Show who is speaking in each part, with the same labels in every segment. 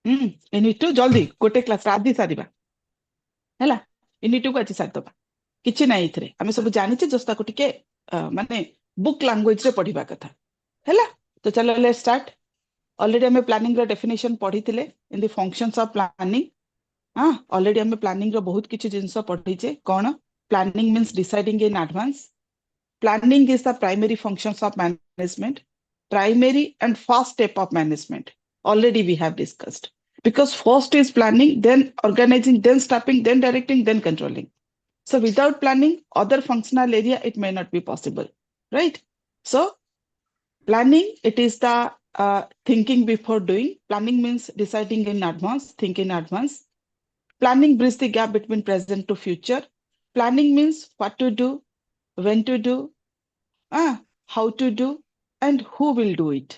Speaker 1: Unit 2 जल्दी गोटे class रात दी सारिबा हैला यूनिट 2 को आज सारी दबा किछि नाही इथरे आमे सब जानिचे जस्ता को टिके माने बुक लैंग्वेज रे पढिबा कथा हैला तो चलो लेट्स स्टार्ट ऑलरेडी हमें प्लानिंग रो डेफिनेशन पढिथिले in the functions of planning हां ऑलरेडी हमें प्लानिंग रो बहुत किछि जिंस पढिचे कोन planning means deciding in advance planning is the primary functions of management primary and first step of management already we have discussed because first is planning then organizing then staffing then directing then controlling so without planning other functional area it may not be possible right so planning it is the thinking before doing planning means deciding in advance think in advance planning bridges the gap between present to future planning means what to do when to do how to do and who will do it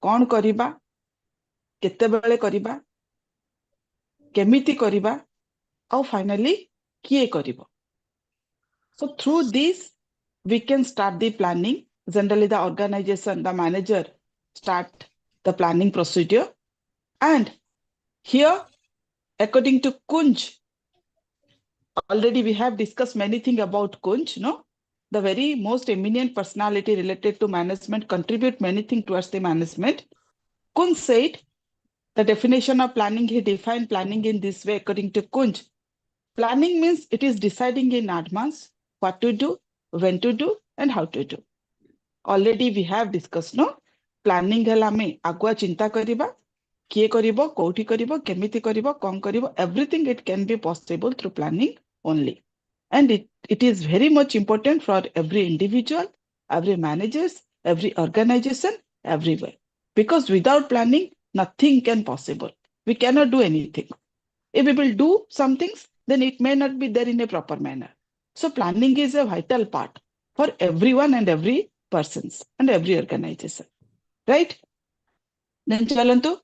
Speaker 1: कौन करिबा केते बेले करिबा केमिति करिबा और finally किए करिबो so through this we can start the planning generally the organization the manager start the planning procedure and here according to Kunj already we have discussed many things about Kunj no the very most eminent personality related to management contribute many things towards the management. Kunj said the definition of planning, he defined planning in this way according to Kunj. Planning means it is deciding in advance what to do, when to do, and how to do. Already we have discussed, no? Planning hela me agua chinta kariba, kiye karibo, kouthi karibo, kemiti karibo, kon karibo, everything it can be possible through planning only. And it is very much important for every individual, every managers, every organization, everywhere. Because without planning, nothing can possible. We cannot do anything. If we will do some things, then it may not be there in a proper manner. So planning is a vital part for everyone and every persons and every organization. Right? Then chalantu,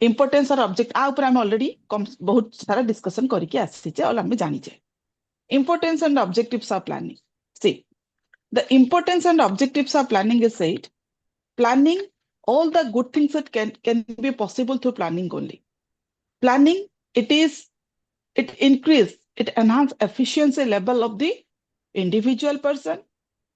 Speaker 1: importance or object, ऊपर हम already बहुत सारा discussion करके आसीचे और हमें जानीचे. Importance and objectives of planning. See, the importance and objectives of planning is said, planning, all the good things that can be possible through planning only. Planning, it increase, it enhance efficiency level of the individual person,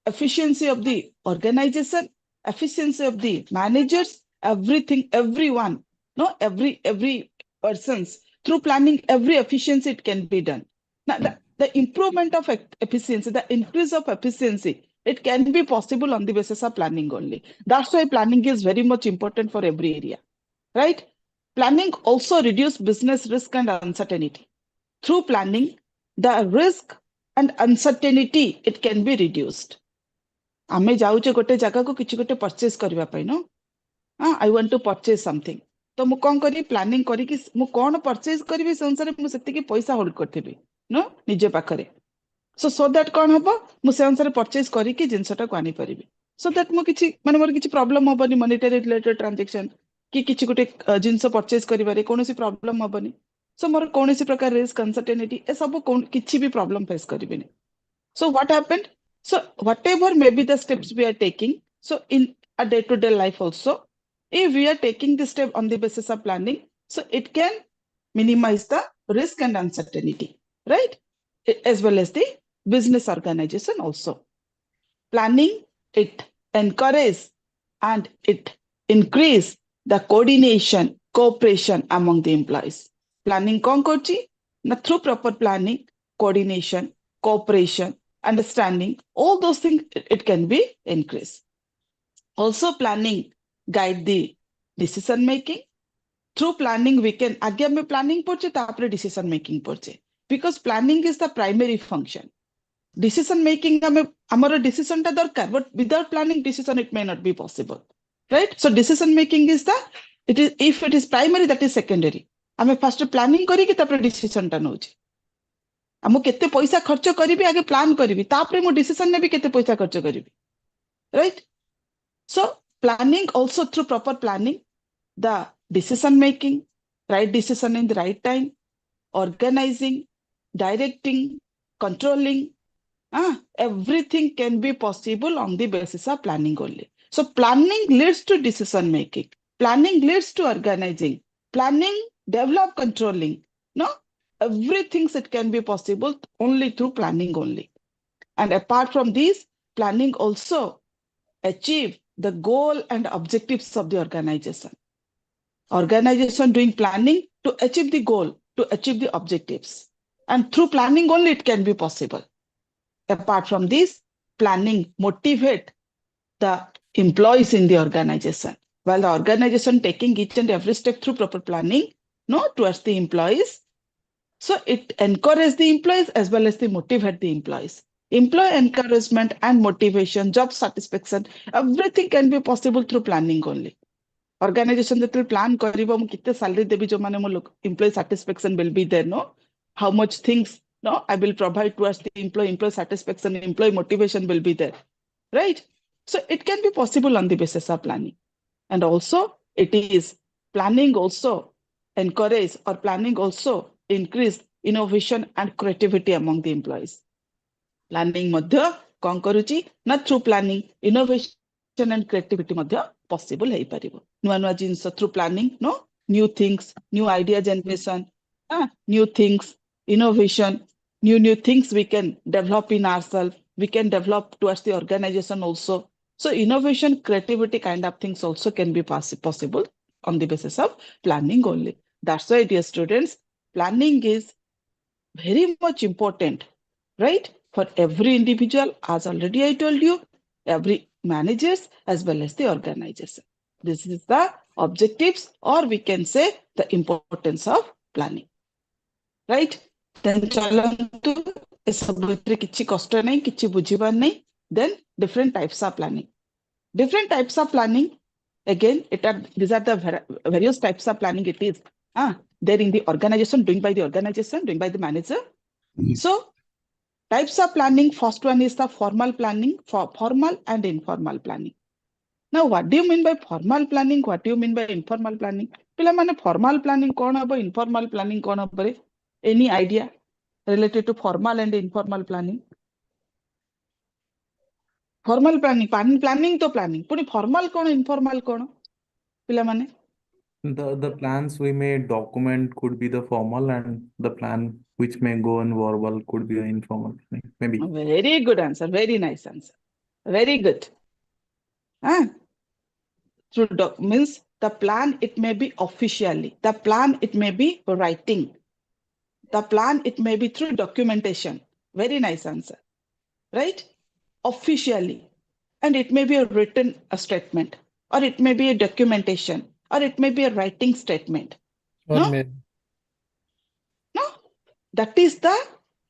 Speaker 1: efficiency of the organization, efficiency of the managers, everything, everyone, no, every persons. Through planning, every efficiency it can be done. Now, the improvement of efficiency, the increase of efficiency, it can be possible on the basis of planning only. That's why planning is very much important for every area, right? Planning also reduces business risk and uncertainty. Through planning, the risk and uncertainty, it can be reduced. आमे जाउचे गोटे जगह को किछि गोटे purchase करबा पई no I want to purchase something तो मु कोन करी प्लानिंग करी कि मु कोन परचेस करबी संसार मु सेति कि पैसा होल्ड करथिबी नो निजे पाखरे सो दैट कोन हबो मु से अनुसार परचेस करी कि जिंसटा को आनी परिबी सो दैट मु किछि माने मोर किछि प्रॉब्लम होबनी मॉनेटरी रिलेटेड ट्रांजैक्शन कि किछि गोटे जिंस परचेस करिबारे कोनोसी प्रॉब्लम होबनी सो मोर कोनोसी प्रकार रिस्क अनसर्टेनिटी ए सब किछि भी प्रॉब्लम फेस करिबिनी so what happened so whatever may be the steps we are taking so in a day-to-day life also if we are taking the step on the basis of planning so it can minimize the risk and uncertainty right as well as the business organization also planning it encourages and it increase the coordination cooperation among the employees planning kon korchi na through proper planning coordination cooperation understanding all those things it can be increased also planning guide the decision making through planning we can आगे में planning पढ़चे तापरे decision making पढ़चे because planning is the primary function decision making हमें हमारा decision टा दरकार but without planning decision it may not be possible right so decision making is the it is if it is primary that is secondary हमें first planning करी कि तापरे decision टा नौचे आमु केते पैसा खर्च करिबी आगे प्लान करिबी तापरे मो डिसीजन ने भी केते पैसा खर्च करिबी right so planning also through proper planning the decision making right decision in the right time organising directing controlling everything can be possible on the basis of planning only so planning leads to decision making planning leads to organizing planning, develop, controlling. No, everything it can be possible only through planning only. And apart from this, planning also achieve the goal and objectives of the organization. Organization doing planning to achieve the goal, to achieve the objectives. And through planning only it can be possible. Apart from this, planning motivate the employees in the organization. While the organization taking each and every step through proper planning, no, towards the employees. So it encourages the employees as well as the motivate the employees. Employee encouragement and motivation, job satisfaction, everything can be possible through planning only. Organization that will plan karibo mu kitte salary debi jo mane mo employee satisfaction will be there, no, how much things, no, I will provide towards the employee satisfaction, employee motivation will be there, right? So it can be possible on the basis of planning. And also it is planning also encourage or planning also increase innovation and creativity among the employees. Planning madhya kon karuchi na through planning innovation and creativity madhya possible hai paribo. Nua jinsa through planning, no, new things, new idea generation, new things, innovation, new things we can develop in ourselves, we can develop towards the organization also. So innovation, creativity kind of things also can be possible on the basis of planning only. That's why, dear students, planning is very much important, right? For every individual, as already I told you, every managers as well as the organization. This is the objectives, or we can say the importance of planning, right? Then chalantu esabhitri kichi kosta nahi, kichi bujibar nahi. Then different types of planning. Different types of planning. Again, these are the various types of planning. It is there in the organization, doing by the organization, doing by the manager. So types of planning, first one is the formal planning, formal and informal planning. Now, what do you mean by formal planning? What do you mean by informal planning? Formal planning कौन हबो, informal planning कौन हबो रे? Any idea related to formal and informal planning? Formal planning, planning to planning. पुनी formal कौन, informal कौन? पिला माने?
Speaker 2: The plans we may document could be the formal, and the plan which may go on verbal could be the informal, maybe.
Speaker 1: Very good answer. Very nice answer. Very good. Through means the plan, it may be officially. The plan, it may be writing. The plan, it may be through documentation. Very nice answer. Right? Officially. And it may be a written statement, or it may be a documentation, or it may be a writing statement.
Speaker 3: Or
Speaker 1: No?
Speaker 3: mail.
Speaker 1: No? That is the,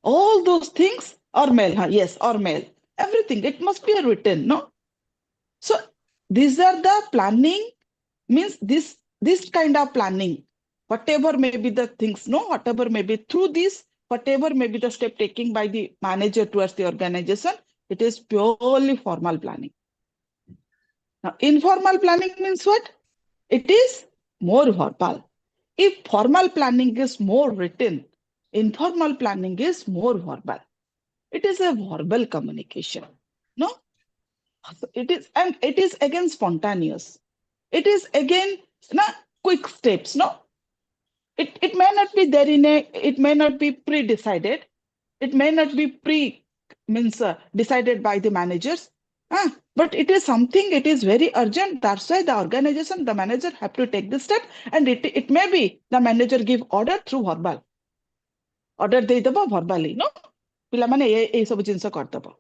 Speaker 1: all those things, or mail. Yes, or mail. Everything. It must be a written, no? So these are the planning, means this kind of planning, whatever may be the things, no, whatever may be through this, whatever may be the step taken by the manager towards the organization, it is purely formal planning. Now, informal planning means what? It is more verbal. If formal planning is more written, informal planning is more verbal. It is a verbal communication. No? It is, and it is again spontaneous. It is again quick steps. No, it may not be there in a, it may not be pre-decided. It may not be decided by the managers. But it is something, it is very urgent. That's why the organization, the manager have to take this step, and it may be the manager give order through verbal. Order ଦେଇଦବ verbally, no? ପିଲାମାନେ ଏଇ ସବୁ ଜିନିଷ କରିଦବ.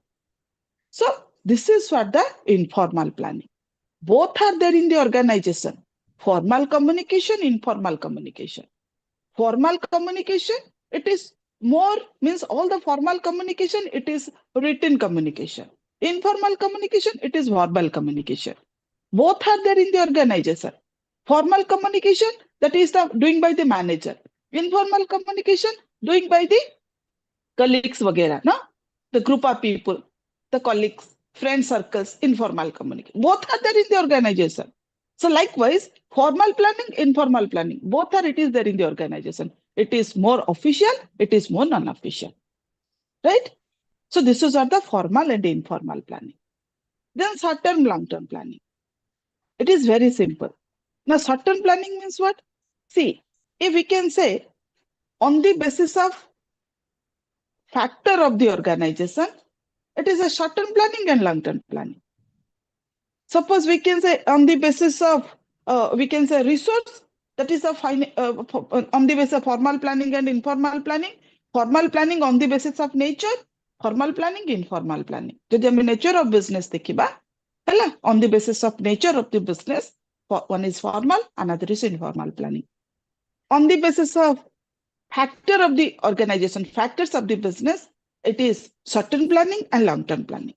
Speaker 1: So this is what the informal planning. Both are there in the organization. Formal communication, informal communication. Formal communication, it is more, means all the formal communication, it is written communication. Informal communication, it is verbal communication. Both are there in the organization. Formal communication, that is the doing by the manager. Informal communication, doing by the colleagues वगैरह, no? The group of people, the colleagues, friend circles, informal communication. Both are there in the organization. So likewise, formal planning, informal planning, both are, it is there in the organization. It is more official, it is more non-official, right? So this is what the formal and informal planning. Then short-term, long-term planning. It is very simple. Now, short-term planning means what? See, if we can say on the basis of factor of the organization, it is a short-term planning and long-term planning. Suppose we can say on the basis of we can say resource, that is on the basis of formal planning and informal planning. Formal planning on the basis of nature, formal planning, informal planning. Jodi ame nature of business dekhiba, hala, on the basis of nature of the business, one is formal, another is informal planning. On the basis of factor of the organization, factors of the business, it is short-term planning and long-term planning.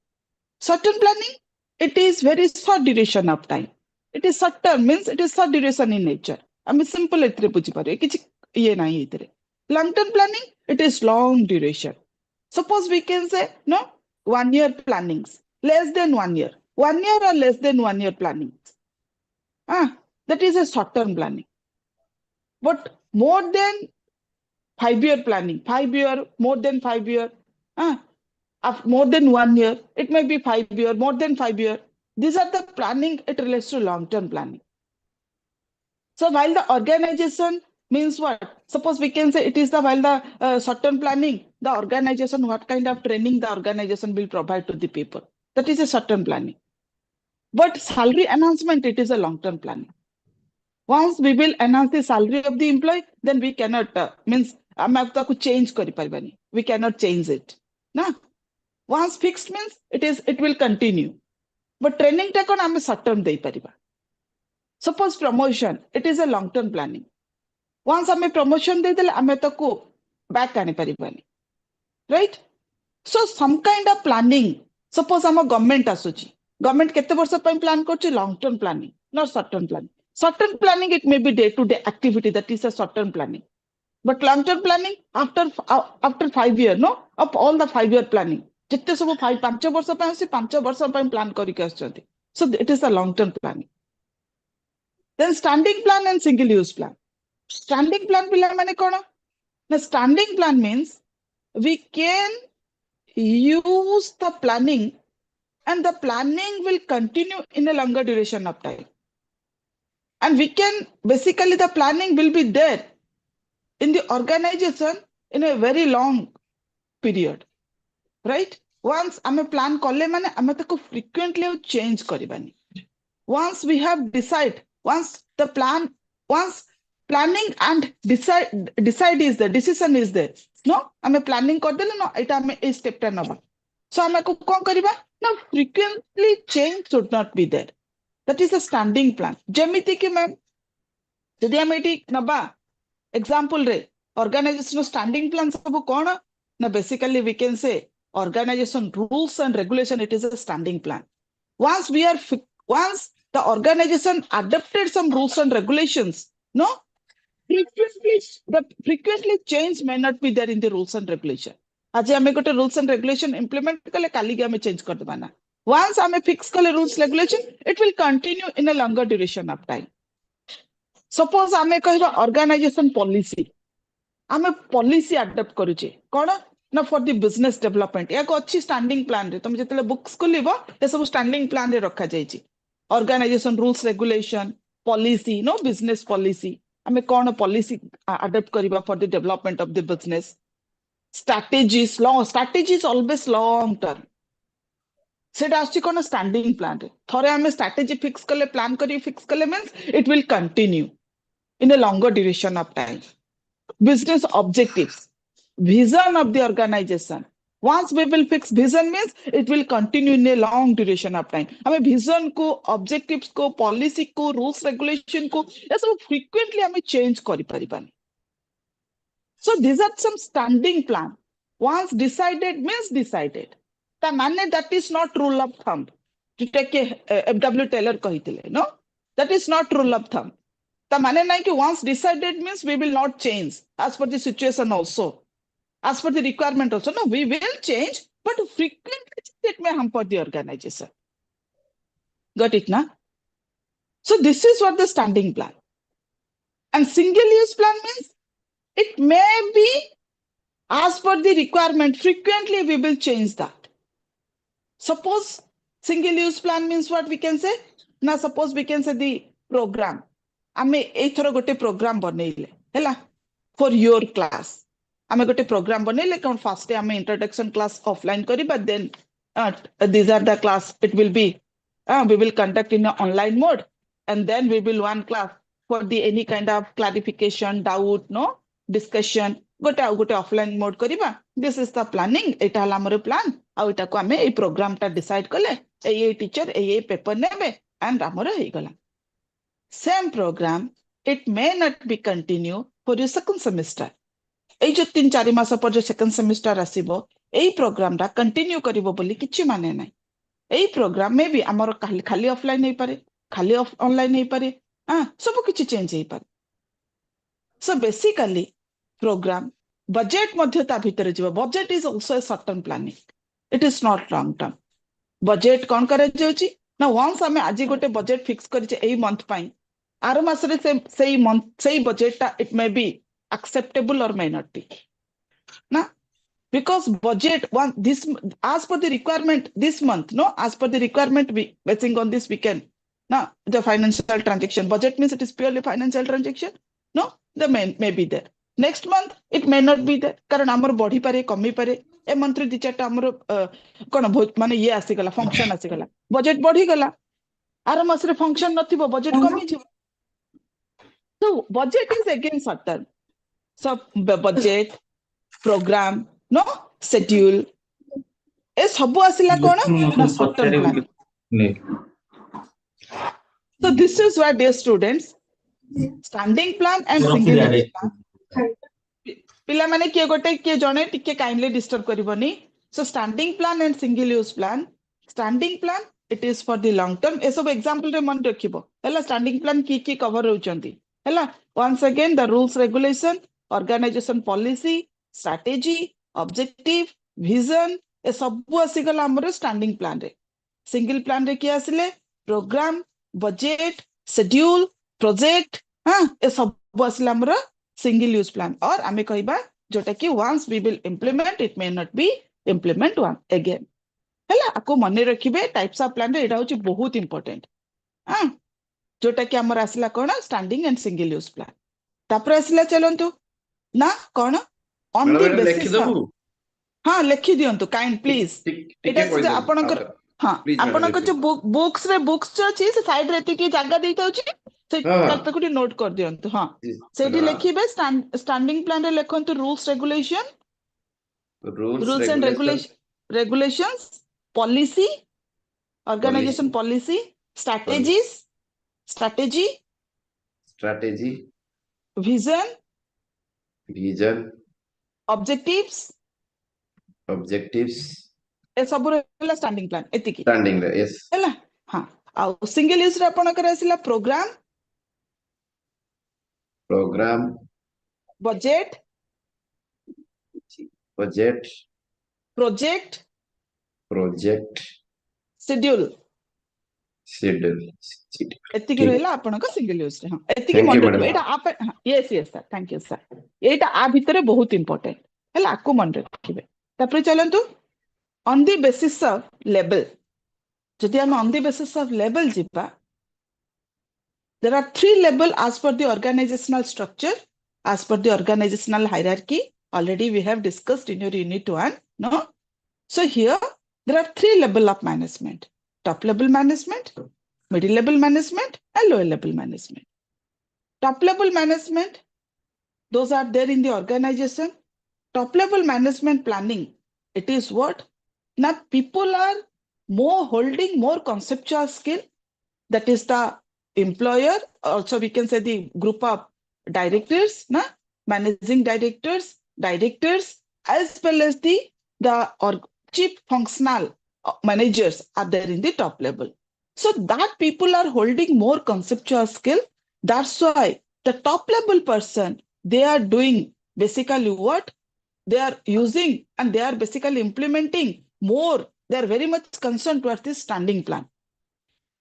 Speaker 1: Short-term planning, it is very short duration of time. It is short-term means it is short duration in nature. I simple etre buझी पारे किछि ये नहीं इतरे. Long-term planning, it is long duration. Suppose we can say no 1 year plannings, less than 1 year, 1 year or less than 1 year plannings. That is a short-term planning. But more than 5-year planning, 5 year, more than 5 year, of more than 1 year, it may be 5 year, more than 5 year. These are the planning, it relates to long-term planning. So while the organization means what? Suppose we can say it is the while the short-term planning, the organization, what kind of training the organization will provide to the people. That is a short-term planning. But salary announcement, it is a long-term planning. Once we will announce the salary of the employee, then we cannot means change kari. We cannot change it. Na? Once fixed means it will continue. But training ta kon ame short term dei pariba. Suppose promotion, it is a long term planning. Once ame promotion dei dele ame taku back ani paribani. Right? So some kind of planning. Suppose amo government asuchi. Government kete barsha pai plan korchi, long term planning, not short term planning. Short term planning, it may be day to day activity, that is a short term planning. But long term planning, after 5 years, no, of all the 5-year planning, जितने सब 5 वर्ष ପାଇଁ ଅଛି 5 ବର୍ଷ ପାଇଁ plan କରିକି ଆସୁଛନ୍ତି. So it is a long term planning. Then standing plan and single use plan. Standing plan ପିଲା ମାନେ କ'ଣ? Now standing plan means we can use the planning and the planning will continue in a longer duration of time. And we can basically the planning will be there in the organization in a very long period. Right? Once ame plan kale mane ame taku frequently change karibani. Once we have decide, once planning and decide is there, decision is there. No, ame planning kardele no, ita ame a step ta naba. So ame ko kon kariba? No, frequently change should not be there. That is a standing plan. Jemiti ki ma'am, jodi ame iti naba example re organization standing plan sabu kona? Na basically we can say organization rules and regulation, it is a standing plan. Once the organization adopted some rules and regulations, no, frequently change may not be there in the rules and regulation. Aji ame gote rules and regulation implement kale kali ki ame change kar deba na. Once ame fix kale rules regulation, it will continue in a longer duration of time. Suppose ame kahiba organization policy. Ame policy adopt karuche. Kona? Na for the business development. या को अच्छी standing plan रे. तुम जितने books को लिबो, ये सब standing plan रे रखा जायची. Organization rules regulation, policy, no business policy. हमें कौन policy adopt करिबा for the development of the business. Strategies, long strategy is always long term. सेटा आछि कोन standing plan रे. थोरे हमें strategy fix कले plan करी fix कले means it will continue in a longer duration of time. Business objectives. Vision of the organization. Once we will fix vision means it will continue in a long duration of time. हमें vision को, objectives को, policy को, rules regulation को ये सब frequently हमें change करी परिबानी. So these are some standing plan. Once decided means decided. ता माने that is not rule of thumb. To take F.W. Taylor कहिथिले, no? That is not rule of thumb. ता माने नहीं कि once decided means we will not change as per the situation also. As per the requirement also, no, we will change, but frequently it may hamper the organization. Got it, na? So this is what the standing plan. And single-use plan means it may be as per the requirement. Frequently we will change that. Suppose single-use plan means what we can say? Now suppose we can say the program. आमे एथरो गोटे programme बनेइले हैला for your class आमे गोटे programme बनेइले कोन first आमे introduction class offline करिबा then these are the class it will be we will conduct in an online mode and then we will one class for the any kind of clarification doubt no discussion गोटे offline mode करिबा this is the planning एटा हला हमर plan आ एटा को हमें ए programme ता decide करले ए teacher ए पेपर नेबे एंड हमर हे गला same programme it may not be continue for your second semester ए जो 3-4 मास पर जो सेकंड सेमेस्टर आसीबो ए प्रोग्राम ता कंटिन्यू करिवो बोली किछि माने नै ए प्रोग्राम में भी हमर खाली ऑफलाइन नै पारे खाली ऑनलाइन नै पारे सब किछि चेंज हे पारे so basically program budget madhyata bhitere jiba budget is also a short term planning it is not long term budget kon kare jauchi na once ame aji gote budget fix kariche ei month pai आरो मासरे सेई month सेई budget ta it may be acceptable or may not be na because budget one this as per the requirement this month no as per the requirement we basing on this we can na the financial transaction budget means it is purely financial transaction no the may be there next month it may not be there कारण हमर बढ़ी पारे कमी पारे ए मंत्री दि चारटा हमर कोन माने ये आसी गला फंक्शन आसी गला बजट बढ़ी गला आर मासरे फंक्शन नथिबो बजट कमी जिवो so budget is again short term so budget program no schedule ए सब आसीला कोन ना short term plan so this is why dear students standing plan and single use plan पिला माने के गोटे के जने टिके काइंडली डिस्टर्ब करबोनी so standing plan and single use plan standing plan it is for the long term ए सब एग्जांपल रे मन रखिबो हैला स्टैंडिंग प्लान की कवर होचंती हैला once again the rules regulation organisation policy strategy objective vision ए सब आसी गला हमर स्टैंडिंग प्लान रे सिंगल प्लान रे की आसीले प्रोग्राम बजट शेड्यूल प्रोजेक्ट ए सब आसीला हमर single use plan or ame कहिबा जोटा कि once we will implement it may not be implement one again हैला आको मने रखिबे टाइप्स ऑफ प्लान रे एटा होची बहुत इंपोर्टेंट जोटा कि हमर आसला कोन standing and single use plan तापर आसला चलंतु ना कोन ऑन द बेसिस हां लिखि दियंतु काइंड प्लीज एटा आपनकर हां आपनकर जो बुक्स रे बुक्स जो अछि से साइड रे की जगह देता होची से नोट कर दियंतु हां सेठी लिखिबे स्टैंडिंग प्लान रे लिखंतु rules and regulations policy organisation policy strategy vision objectives ए सब रे स्टैंडिंग प्लान एतिकी
Speaker 3: स्टैंडिंग रे यस
Speaker 1: हैला हां आ सिंगल यूज रे आपण करे आसिला प्रोग्राम budget project schedule एतिकी रहला आपण का सिंगल यूज रे हां एतिकी मन रखबे एटा आप yes sir thank you sir एटा आ भितरे बहुत इंपोर्टेंट हैला आकु मन रखिबे तापर चलंतु on the basis of level जदि हम on the basis of level जिपा there are 3 levels as per the organizational structure as per the organizational hierarchy already we have discussed in your unit 1 no so here there are 3 levels of management top level management middle level management and lower level management top level management those are there in the organization top level management planning it is what now people are more holding more conceptual skill that is the employer also we can say the group of directors na managing directors as well as the or chief functional managers are there in the top level so that people are holding more conceptual skill that's why the top level person they are doing basically what they are using and they are basically implementing more they are very much concerned towards this standing plan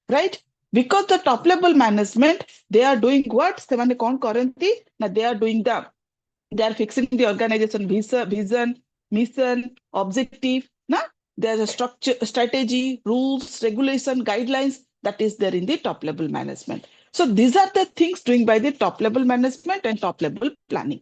Speaker 1: right because the top level management they are doing what semane kon karanti na they are doing they are fixing the organization vision mission objective na there is a structure strategy rules regulation guidelines that is there in the top level management So these are the things doing by the top level management and top level planning,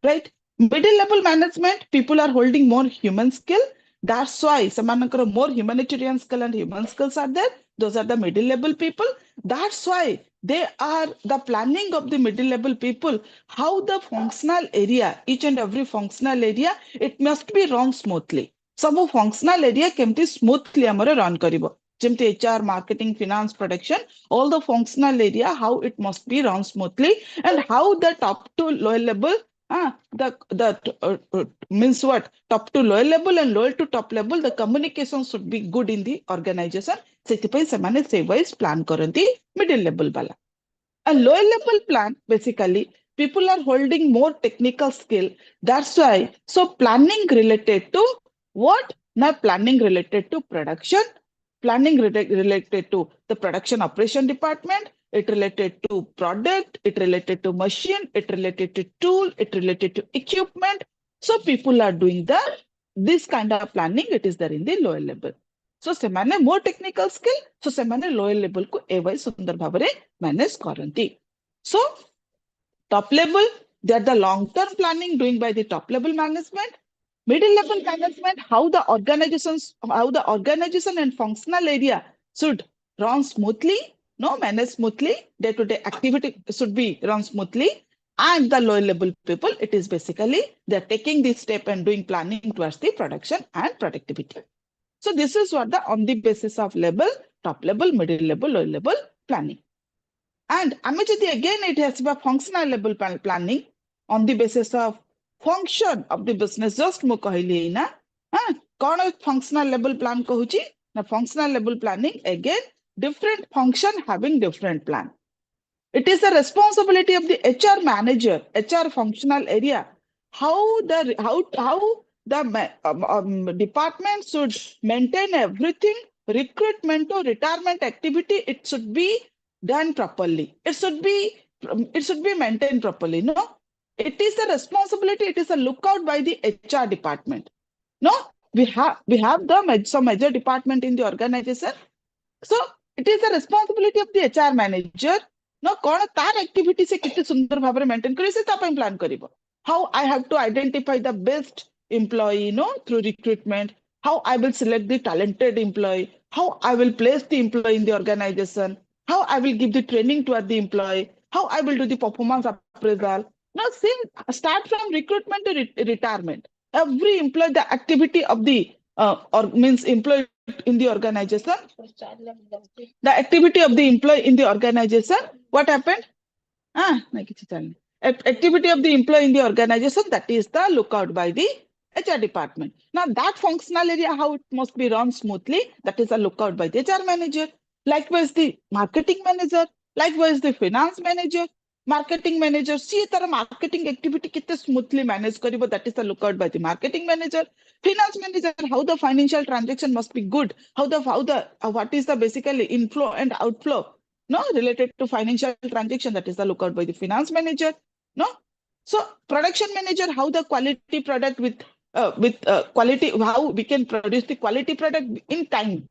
Speaker 1: right? Middle level management, people are holding more human skill. That's why Samanankara more humanitarian skill and human skills are there. Those are the middle level people. That's why they are the planning of the middle level people. How the functional area, each and every functional area, it must be run smoothly. Some functional area केमती smoothly हमारे run करिबो. जेमती HR, marketing, finance, production, all the functional area, how it must be run smoothly, and how the top to lower level means what? Top to lower level and lower to top level, the communication should be good in the organization. ସେଥିପାଇଁ ସେମାନେ ସେଇ wise plan କରନ୍ତି middle level वाला. A lower level plan, basically, people are holding more technical skill. That's why, so planning related to what? Now planning related to production, planning related to the production operation department, it related to product, it related to machine, it related to tool, it related to equipment. So people are doing this kind of planning, it is there in the lower level. So semane more technical skill, so semane lower level को एवं सुंदर Bhavre manage करती. So top level, they are the long term planning doing by the top level management. Middle level management, how the organization and functional area should run smoothly, no, manage smoothly, day-to-day activity should be run smoothly. And the lower level people, it is basically they're taking this step and doing planning towards the production and productivity. So this is what the on the basis of level, top level, middle level, lower level planning. And again, it has a functional level planning on the basis of function of the business. Just mo kahili na, kaun functional level plan kahuchi? Na functional level planning, again, different function having different plan. It is the responsibility of the HR manager, HR functional area, how the department should maintain everything, recruitment or retirement activity, it should be done properly. It should be maintained properly. No, it is the responsibility. It is a lookout by the HR department. No, we have some major department in the organization. So it is the responsibility of the HR manager. No, कौन तार activity से कितने सुंदर भाବରେ maintain करे से तापन plan करिबो. How I have to identify the best employee, through recruitment. How I will select the talented employee. How I will place the employee in the organization. How I will give the training to the employee. How I will do the performance appraisal. Now, start from recruitment to retirement. Every employee, the activity of the or means employee in the organization, the activity of the employee in the organization, what happened? Activity of the employee in the organization, that is the lookout by the HR department. Now that functional area, how it must be run smoothly, that is a lookout by the HR manager. Likewise, the marketing manager, likewise the finance manager, marketing manager, see the marketing activity kitne smoothly manage karibo, that is the lookout by the marketing manager. Finance manager, how the financial transaction must be good, what is the basically inflow and outflow, related to financial transaction, that is the lookout by the finance manager. So production manager, how the quality product with quality, how we can produce the quality product in time.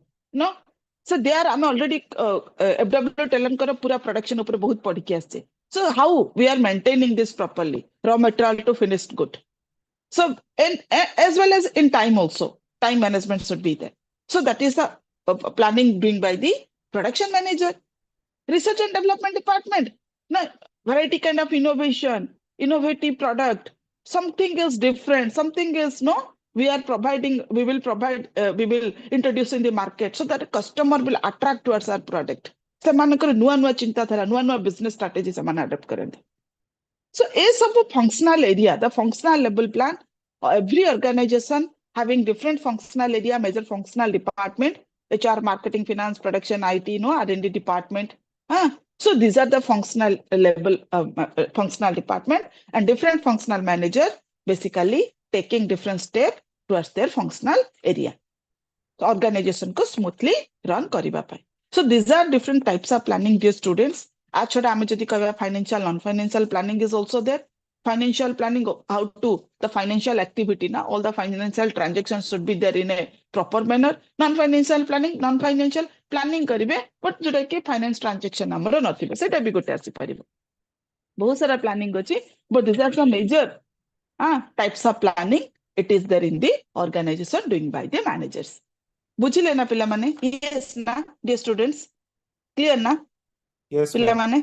Speaker 1: So there I'm already FW talent kara pura production upar bahut padhi ki asche. So how we are maintaining this properly, raw material to finished good. So and as well as in time also, time management should be there. So that is the planning doing by the production manager. Research and development department, variety kind of innovation, innovative product, something is different, something is we will introduce in the market so that a customer will attract towards our product. ସେମାନଙ୍କର ନୂଆ ନୂଆ ଚିନ୍ତାଧାରା, ନୂଆ ନୂଆ business strategy ସେମାନେ adopt କରନ୍ତି. So a ସବୁ functional area, the functional level plan, every organization having different functional area, major functional department, HR, marketing, finance, production, IT, R&D department. So these are the functional level, functional department, and different functional manager basically taking different steps towards their functional area. So organization ko smoothly run kariba pai. So these are different types of planning, dear students. Financial, non-financial planning is also there. Financial planning, how to the financial activity, now all the financial transactions should be there in a proper manner. Non-financial planning, non-financial planning करिवे but जोटा कि finance transaction हमरो नथिबो सेटा भी गोटे आसी परिबो बहुत सारा प्लानिंग अछि but this are some major types of planning it is there in the organisation doing by the managers बुझिले ना पिला माने यस ना डियर स्टूडेंट्स क्लियर ना
Speaker 3: Yes,
Speaker 1: पिला
Speaker 3: ma'am.
Speaker 1: माने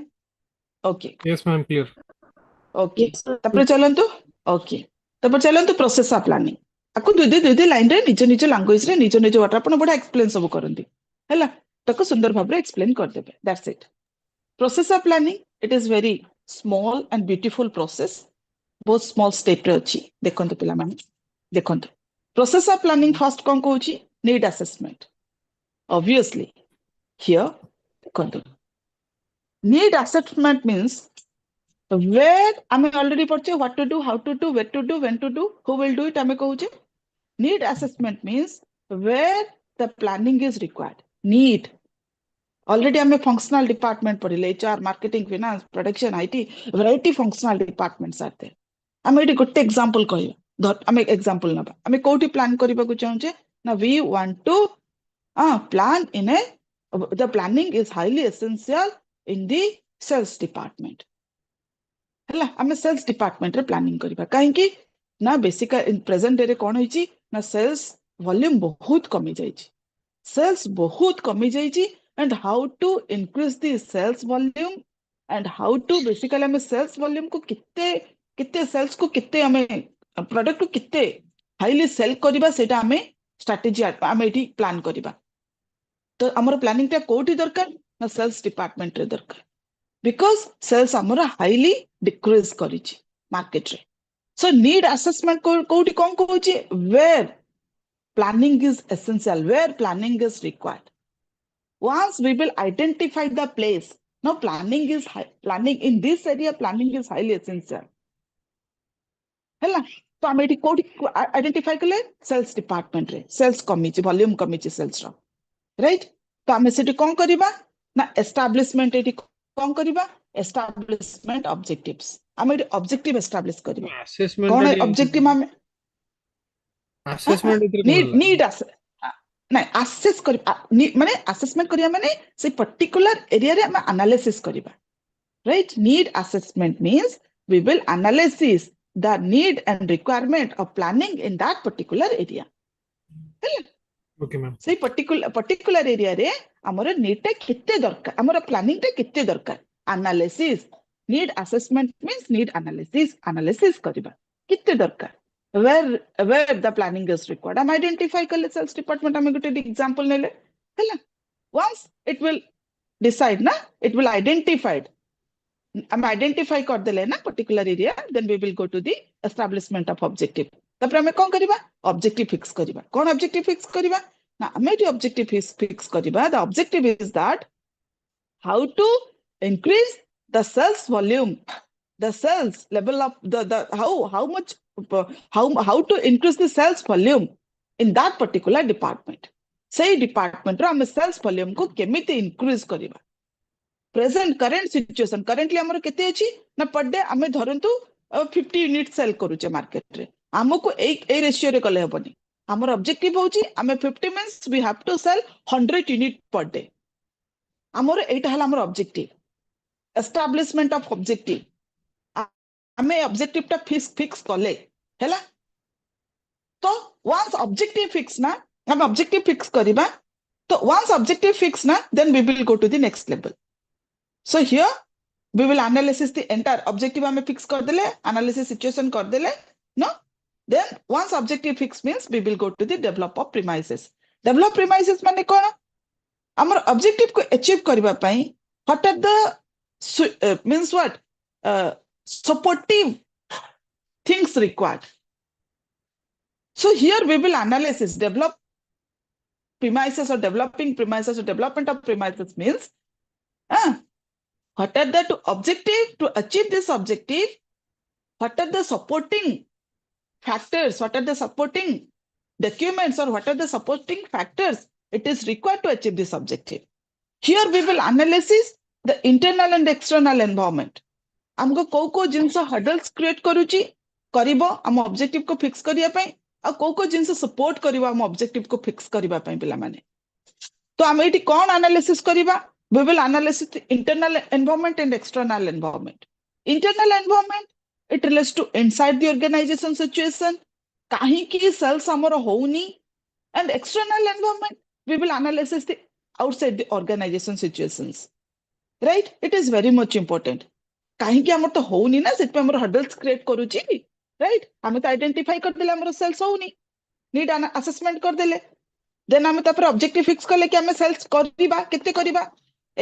Speaker 1: okay
Speaker 4: Yes, ma'am, clear.
Speaker 1: Okay
Speaker 5: Yes, sir.
Speaker 1: तापर चलंतु ओके तापर चलंतु प्रोसेस ऑफ प्लानिंग आकु दुई लाइन रे निज निज लैंग्वेज रे निज निज वाट आपण बडा एक्सप्लेन सब करंती हैला तको सुंदर भाबरे एक्सप्लेन कर देबे that's it process of planning it is very small and beautiful process बहुत स्मॉल स्टेप रे अछि देखंतु पिला माने देखंतु प्रोसेस ऑफ प्लानिंग फर्स्ट कोन कहूची नीड असेसमेंट ऑब्वियसली हियर देखंतु नीड असेसमेंट मींस where আমি already পড়ছে what to do how to do where to do when to do who will do it আমি কହୁছে need assessment means where the planning is required need already আমি functional department পড়িলে HR marketing finance production IT variety functional departments are there আমি এটি ଗୋଟେ example କହିବା ধর আমি example নবা আমি কোটি প্ল্যান କରିବାକୁ চাহুছে না we want to plan in a the planning is highly essential in the sales department ହେଲା ଆମେ सेल्स डिपार्टमेंट रे प्लानिंग करबा काहे कि ना बेसिक प्रेजेंट डे रे कोन होईची ना सेल्स वॉल्यूम बहुत कमी जाईची सेल्स बहुत कमी जाईची and how to increase the sales volume and how to basically हमें सेल्स वॉल्यूम को कितने कितने सेल्स को कितने हमें प्रोडक्ट को कितने हाईली सेल करबा सेटा हमें स्ट्रेटजी हमें एठी प्लान करबा तो हमर प्लानिंग ता कोठी दरकार ना सेल्स डिपार्टमेंट रे दरकार because sales amara highly decrease karichi market re so need assessment kouti kon kochi where planning is essential where planning is required once we will identify the place now planning in this area planning is highly essential hela to ame eti kouti identify kale sales department re sales kamichi volume kamichi sales ro right to ame seti kon kariba na establishment eti कौन करिबा establishment objectives हम eighty objective establish करिबा
Speaker 4: Assessment
Speaker 1: कौन
Speaker 4: रे
Speaker 1: है
Speaker 4: ଟିକେ
Speaker 1: objective हम
Speaker 4: assessment ଏଥିରେ କଣ
Speaker 1: नीड
Speaker 4: ହେଲା?
Speaker 1: नीड नहीं असेस कर माने असेसमेंट करिया माने से पर्टिकुलर एरिया रे हम एनालिसिस करिबा right need assessment means we will analysis the need and requirement of planning in that particular area
Speaker 4: Okay, ma'am.
Speaker 1: से पर्टिकुलर एरिया रे हमर नीड टा केते दरकार हमर प्लानिंग टा केते दरकार analysis need assessment means need analysis करबा केते दरकार where the planning is required am identify kale sales department am gote example nele hela once it will decide na it will identified am identify कर देले ना particular area then we will go to the establishment of objective तापर हमें कौन करिबा objective fix करिबा कौन objective fix करिबा ना हमें जो ऑब्जेक्टिव फिक्स करिबा the objective is that how to increase the sales volume the sales level of the how much how to increase the sales volume in that particular department say department रो हम sales volume को केमिति increase करिबा present current situation currently हमर केते अछि ना per day हमें धरंतु 50 unit cell करूचे मार्केट रे हमको ए रेशियो रे कले हबनी हमर ऑब्जेक्टिव होची हमें 50 means we have to sell 100 unit per day हमर एटा हला हमर ऑब्जेक्टिव एस्टैब्लिशमेंट ऑफ ऑब्जेक्टिव हमें ऑब्जेक्टिव टा फिक्स कले हैला तो वंस ऑब्जेक्टिव फिक्स ना हम ऑब्जेक्टिव फिक्स करिबा तो वंस ऑब्जेक्टिव फिक्स ना then we will go to the next level so here we will analysis the entire objective hame fix kar dele analysis situation kar dele no then once objective fix means we will go to the develop premises mane kona amar objective ko achieve kariba pai what are the means what supportive things required so here we will analysis develop premises or developing premises or development of premises means what are the objective to achieve this objective what are the supporting factors what are the supporting documents or what are the supporting factors it is required to achieve this objective here we will analysis the internal and external environment हमको को जिंस hurdles create करूची करिवो हम objective को fix करिया पई आ को जिंस support करिवो हम objective को फिक्स करिवा पई पिला माने तो आम ये कौन एनालिसिस करवा we will analyze the internal environment and external environment. Internal environment, it relates to inside the organization situation, kahi ki cells amara houni, and external environment, we will analyze the outside the organization situations. Right? It is very much important. Kahi ki amar to houni na, sit pe amar hurdles create karuchi, right? Hame to identify kar dele amara cells houni, need an assessment kar dele. Then hame tapre objective fix kale ki hame cells kariba, kitte kariba.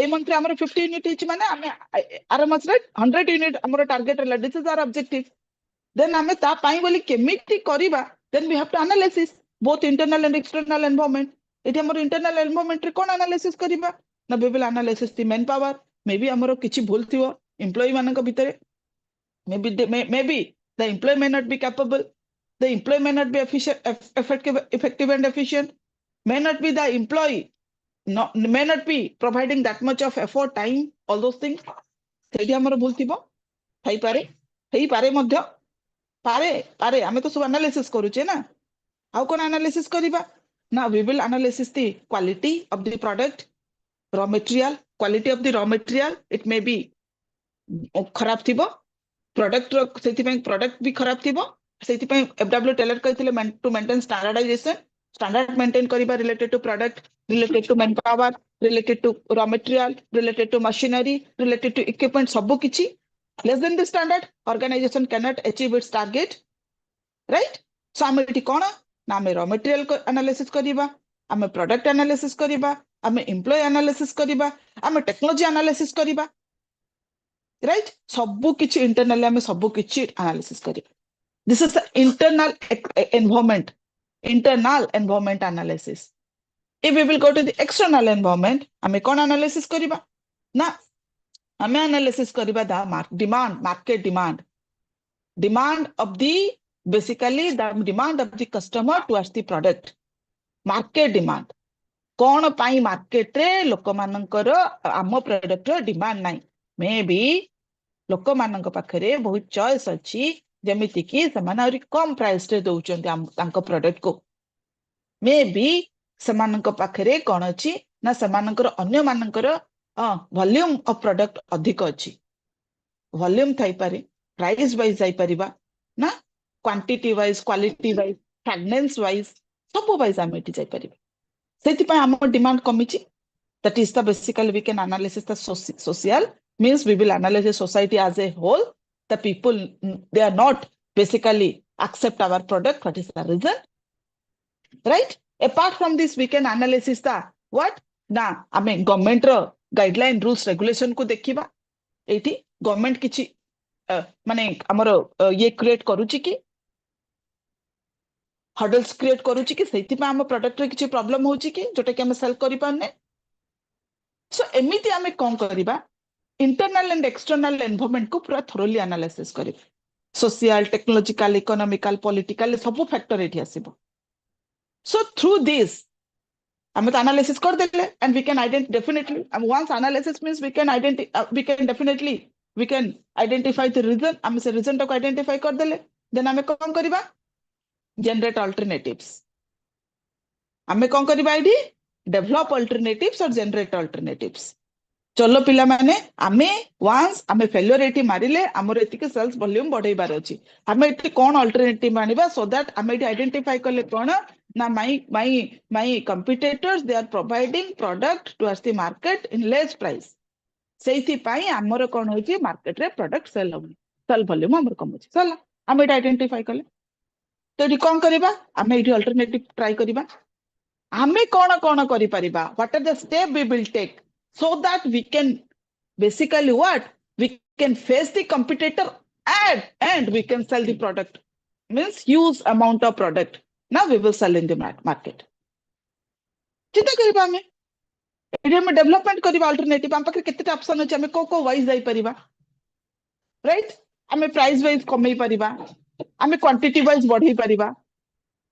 Speaker 1: এই মন্থে আমার 50 unit হইছে মানে আমি আর মাসরে 100 unit আমার target হলা this is our objective then আমি তা পাই বলি কেমিতি করিবা then we have to analysis both internal and external environment এটি আমার ইন্টারনাল এনভায়রনমেন্ট রে কোন অ্যানালাইসিস করিবা না we will analysis the man power maybe আমার কিছু ভুল থিও এমপ্লয়ি মানক ভিতরে maybe the employee may not be capable, the employee may not be efficient, effective and efficient, may not be the employee, may not be providing that much of effort, time, all those things. সেটি আমার ভুল থিব ହେଇପାରେ ମଧ୍ୟ ପାରେ ଆମେ ତ ସବୁ analysis କରୁଛେ ନା ଆଉ কোন analysis କରିବା ନା we will analysis the quality of the product, raw material, quality of the raw material, it may be ଖରାପ ଥିବ product ସେଥିପାଇଁ product ବି ଖରାପ ଥିବ ସେଥିପାଇଁ FW Taylor କହିଥିଲେ to maintain standardization, standard maintain କରିବା related to product, related to manpower, related to raw material, related to machinery, related to equipment, ସବୁ କିଛି less than the standard organization cannot achieve its target, right? So ଆମେ ଏଠି କଣ ନା ଆମେ raw material analysis କରିବା, ଆମେ product analysis କରିବା, ଆମେ employee analysis କରିବା, ଆମେ technology analysis କରିବା, right? ସବୁ କିଛି internally ଆମେ ସବୁ କିଛି analysis କରିବା. This is the internal environment analysis. If we will go to the external environment, ଆମେ କଣ analysis କରିବା ନା ଆମେ analysis କରିବା the market demand of the basically the demand of the customer towards the product, market demand कौन पाई market रे लोक मानकर आम प्रोडक्ट रो डिमांड नाही maybe लोक मानक पाखरे बहुत चॉइस अछि जेमिति कि समान और कम प्राइस रे दउचंती तांको प्रोडक्ट को maybe समानक पाखरे कोन अछि ना समानकर अन्य मानकर वॉल्यूम ऑफ प्रोडक्ट अधिक अछि वॉल्यूम थाई पारे प्राइस वाइज जाई परिबा ना quantity wise quality wise fragrance wise सब वाइज हम एटी जाई परिबा सेति पय हमर demand कमिछि that is the basically we can analyze the social means we will analyze the society as a whole the people they are not basically accept our product what is the reason right apart from this we can analyze the what na ame government ro guideline rules regulation को देखिबा एठी government किछि माने हमर ये create करूची कि hurdles create करूची कि सेति पय हम प्रोडक्ट रे किछि प्रॉब्लम होची कि जोटा कि हम सेल करि पाने सो एमिति हमें कौन करिबा इंटरनल एंड एक्सटर्नल एनवायरनमेंट को पूरा थोरली एनालिसिस करिबा सोशल टेक्नोलॉजिकल इकोनॉमिकल पॉलिटिकल सब फैक्टर एठी आसीबो सो थ्रू दिस हम तो एनालिसिस कर देले and we can identify definitely once analysis means we can identify the reason हम से रीजन को आइडेंटिफाई कर देले देन हमें कौन करिबा जनरेट अल्टरनेटिव्स हमें कौन करिबा आईडी डेवलप अल्टरनेटिव्स और जनरेट अल्टरनेटिव्स चलो पिला माने आमे वंस आमे फेलियर एटी मारिले हमर एति के सेल्स वॉल्यूम बढ़ाइबार अछि हमें एटी कोन अल्टरनेटिव मानिबा सो दैट हमें एटी आइडेंटिफाई करले कोन ना my competitors they are providing product towards the market in less price सेति पई हमर कोन होची मार्केट रे प्रोडक्ट सेल होनी सेल वॉल्यूम हमर कम अछि चला हमें एटी आइडेंटिफाई करले तो एटी कोन करिबा हमें एटी अल्टरनेटिव ट्राई करिबा हमें कोन करि परिबा what are the step we will take so that we can basically what we can face the competitor and we can sell the product means huge amount of product now we will sell in the market चिंता करिबा हमें AD हम development करिबा alternative हम पाखे केते option अछि हमें को वाइज जाई परिबा राइट हमें प्राइस वाइज कमई परिबा हमें क्वांटिटी वाइज बढ़ई परिबा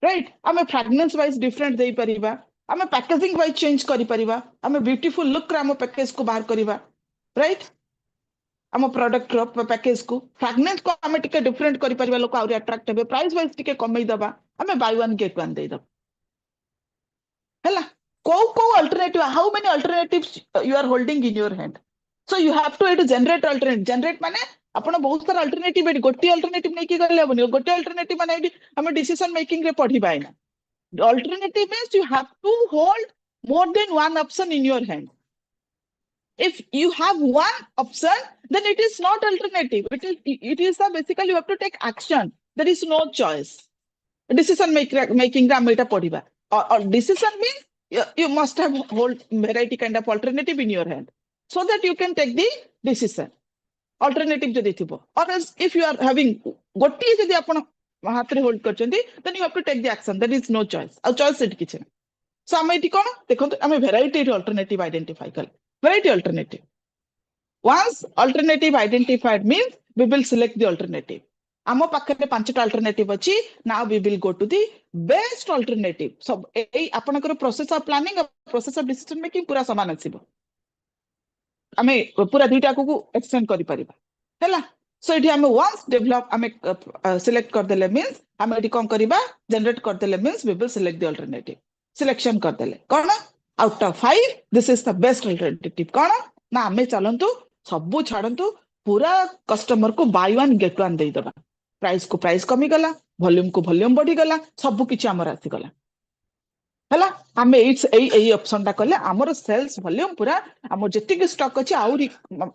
Speaker 1: राइट हमें फ्रेग्रेंस वाइज डिफरेंट देई परिबा हमें पैकेजिंग वाइज चेंज करि परिबा हमें ब्यूटीफुल लुक रे हम पैकेज को बाहर करिबा राइट हम प्रोडक्ट रो पैकेज को फ्रेग्रेंस को हमें टिके डिफरेंट करि परिबा लोक और अट्रैक्ट हेबे प्राइस वाइज टिके कमई दबा हमें बाय वन गेट वन देई दब हैला को alternative, how many alternatives you are holding in your hand. So you have to generate alternate. Generate माने आपण बहुत सारा अल्टरनेटिव एडी गोटी अल्टरनेटिव नै कि करले हबनी, गोटी अल्टरनेटिव माने एडी हम डिसीजन मेकिंग रे पढ़ी पाइना. Alternative means you have to hold more than one option in your hand. If you have one option, then it is not alternative. It is basically you have to take action. There is no choice. Decision making ram eta padiba. Or decision means you must have hold variety kind of alternative in your hand so that you can take the decision. Alternative jodi thibo, or else if you are having goti jodi apana hath re hold karchandi, then you have to take the action. There is no choice. Or choice it kichh na. So ame eti kono dekhantu ame variety alternative identify kale. Variety alternative. Once alternative identified means we will select the alternative. आमो पाखरे पांचटा alternative अछि. Now we will go to the best alternative. सब एई आपनकर process of planning और process of decision making पूरा समान आसीबो. आमे पूरा दुईटा को एक्सटेंड करि परिबा हैला. सो एठी आमे वंस डेवलप आमे सिलेक्ट कर देले मींस आमे एठी कोन करिबा, जनरेट कर देले means we will select the alternative. Selection कर देले कोन out of 5 this is the best alternative. कोन ना आमे चलंतु सबु छाडंतु पूरा कस्टमर को बाय वन गेट वन दे दबा. प्राइस को प्राइस कमी गला, वॉल्यूम को वॉल्यूम बढ़ी गला, सब किछि हमर आसी गला हैला. हमें एई ऑप्शन टा करले हमर सेल्स वॉल्यूम पूरा हमर जति के स्टॉक अछि आउरी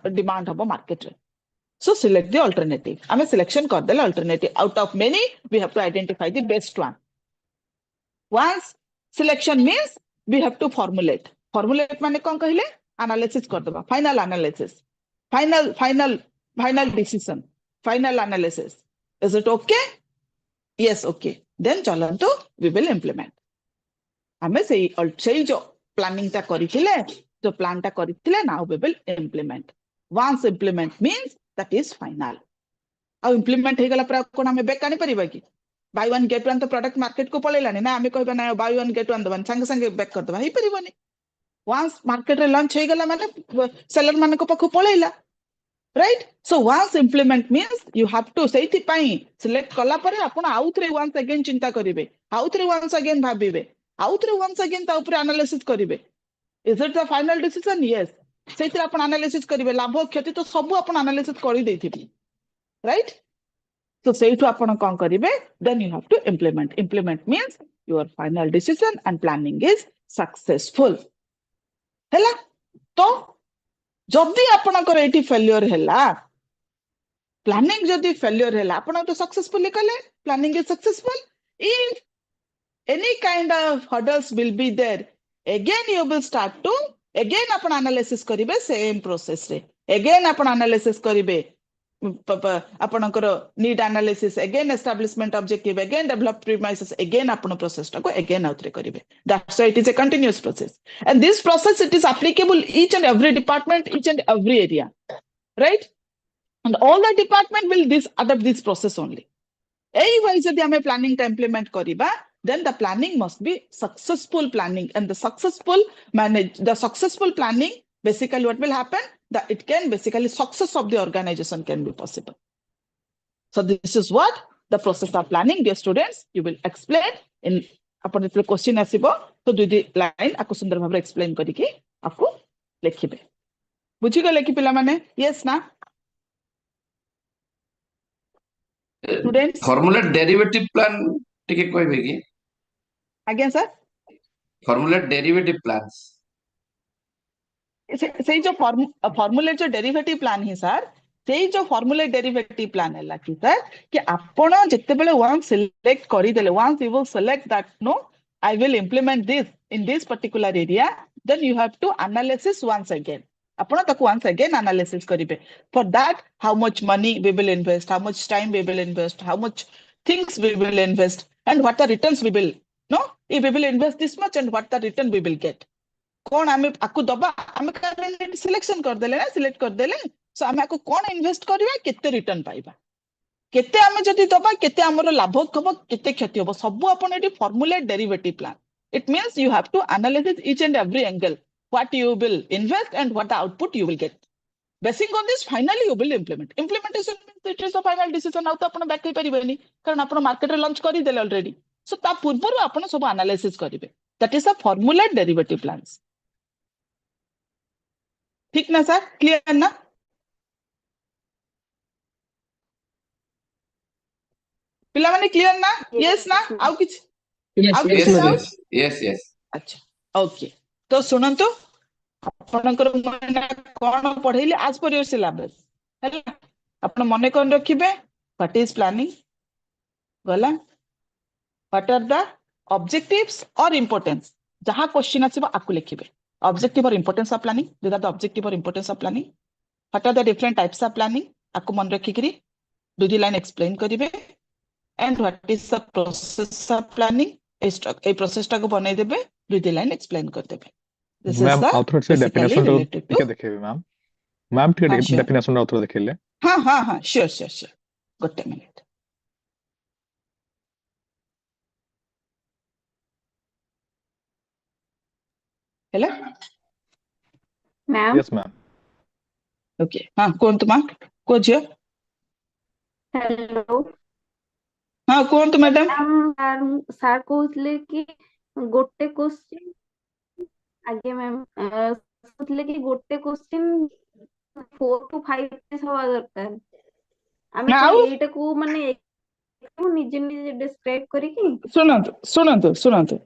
Speaker 1: डिमांड हबो मार्केट रे. So select the alternative. हमें सिलेक्शन कर देले alternative. Out of many we have to identify the best one. Once selection means we have to formulate. Formulate माने कोन कहिले एनालिसिस कर दबा. Final analysis, final decision, final analysis. Is it okay? Yes, okay. Then chalantu we will implement. हमें सही जो planning ता करिथिले, जो प्लान ता करिथिले, now we will implement. Once implement means that is final. Uh implement हे गला पर कोन हमें बैक कानी परिबा की buy one get one तो प्रोडक्ट मार्केट को पळेलानी ना. हमें कहबा ना buy one get one दबन संगे संगे बैक कर दबा हे परिबनी. Once मार्केट रे लॉन्च हे गला माने सेलर माने को पखु पळेला. Right? So once implement means you have to say select कला परे आपण आउथरे once again चिंता करिवे, आउथरे once again भाबिवे, आउथरे once again ता ऊपर एनालिसिस करिवे. Is it the final decision? Yes. सेतिर आपण एनालिसिस करिवे, लाभ क्षति तो सब आपण एनालिसिस करि दैथिबी. Right? So सेइठु आपण कोन करिवे, then you have to implement. Implement means your final decision and planning is successful. हैला. तो जदि आपनकर एठी फेल्योर हैला, प्लानिंग जदि फेल्योर हैला, आपण तो सक्सेसफुली कले, planning is successful. If any kind of hurdles will be there, again you will start to again आपण एनालिसिस करिवे सेम प्रोसेस रे. अगेन आपण एनालिसिस करिवे आपनकर need analysis, again establishment objective, again develop premises, again आपण process को again आउटरे करिवे. That's why it is a continuous process. And this process, it is applicable each and every department, each and every area, right? And all the department will adopt this process only. Otherwise, if we planning to implement kariba, then the planning must be successful planning, and the successful planning, basically what will happen, that it can basically success of the organization can be possible. So this is what the process of planning, dear students, you will explain in अपन इतले question आसीबो तो दुई line आको सुंदर भाबरे explain करिके आपको लिखिबे. बुझी गले कि पिला माने? यस ना स्टूडेंट्स?
Speaker 3: फॉर्मुलेट डेरिवेटिव प्लान टिके कहबे की?
Speaker 1: आज्ञा सर.
Speaker 3: फॉर्मुलेट डेरिवेटिव प्लान्स
Speaker 1: से जो फॉर्मुलेट जो डेरिवेटिव प्लान है सर, से जो फॉर्मुलेट डेरिवेटिव प्लान है कि सर कि आपण जते बेले वन सिलेक्ट करि देले, once you will select that no I will implement this in this particular area, then you have to analysis once again. आपण ताको once again analysis करिवे. For that how much money we will invest, how much time we will invest, how much things we will invest, and what the returns we will, no, if we will invest this much and what the return we will get. कोन आमे आकु दबा, आमे का selection कर देले ना, select कर देले. सो आमे आकु कोन इन्वेस्ट करबा, केते रिटर्न पाइबा, केते आमे जति दबा, केते हमर लाभ हबो, केते क्षति हबो, सब आपण eighty formulate derivative plan. It means you have to analyze each and every angle, what you will invest and what the output you will get. Basing on this, finally you will implement. Implementation means it is a final decision. Now तो आपण back करि परिबेनी, कारण आपण market रे launch करि देले already. सो ता पूर्वरु आपण सब एनालिसिस करिवे. That is a formula derivative plans. ठीक ना सर, क्लियर ना? पिला माने क्लियर ना? यस ना? आउ किछ आउ
Speaker 3: Yes,
Speaker 1: किछ डाउट?
Speaker 3: yes, yes, yes.
Speaker 1: अच्छा ओके, तो सुनंतु आपनकर मन कोन पढैले आज पर योर सिलेबस हैला, अपन मन कोन रखिबे व्हाट इज प्लानिंग गला, व्हाट आर द ऑब्जेक्टिव्स और इंपोर्टेंस, जहां क्वेश्चन आसीबो आकु लिखिबे ऑब्जेक्टिव और importance of planning, these are the objective और importance of planning, what are the different types of planning आकु मन रखिकरी दुदी लाइन एक्सप्लेन करिवे, and what is the process of planning ए प्रोसेस टा को बनै देबे दुदी लाइन एक्सप्लेन कर देबे. This is
Speaker 5: मैम
Speaker 1: the
Speaker 5: आउथर से
Speaker 1: basically
Speaker 5: डेफिनेशन तो
Speaker 1: related to
Speaker 5: टिके देखिबे मैम. मैम टिके
Speaker 1: हाँ sure
Speaker 5: डेफिनेशन आउथर देखिले.
Speaker 1: हाँ sure गोटे minute. Hello
Speaker 6: ma'am.
Speaker 5: Yes ma'am.
Speaker 1: Okay हाँ कोंतु मा को झियो
Speaker 6: हेलो
Speaker 1: हाँ कोंतु मैडम.
Speaker 6: मैम. सर कहले कि गोटे क्वेश्चन आगे मैम कहले कि गोटे क्वेश्चन 4 to 5 पेज हवा दरकार. आमे
Speaker 1: ना
Speaker 6: को
Speaker 1: आउ
Speaker 6: एटा को माने निजे निजे डिस्क्राइब करी कि
Speaker 1: सुनंतु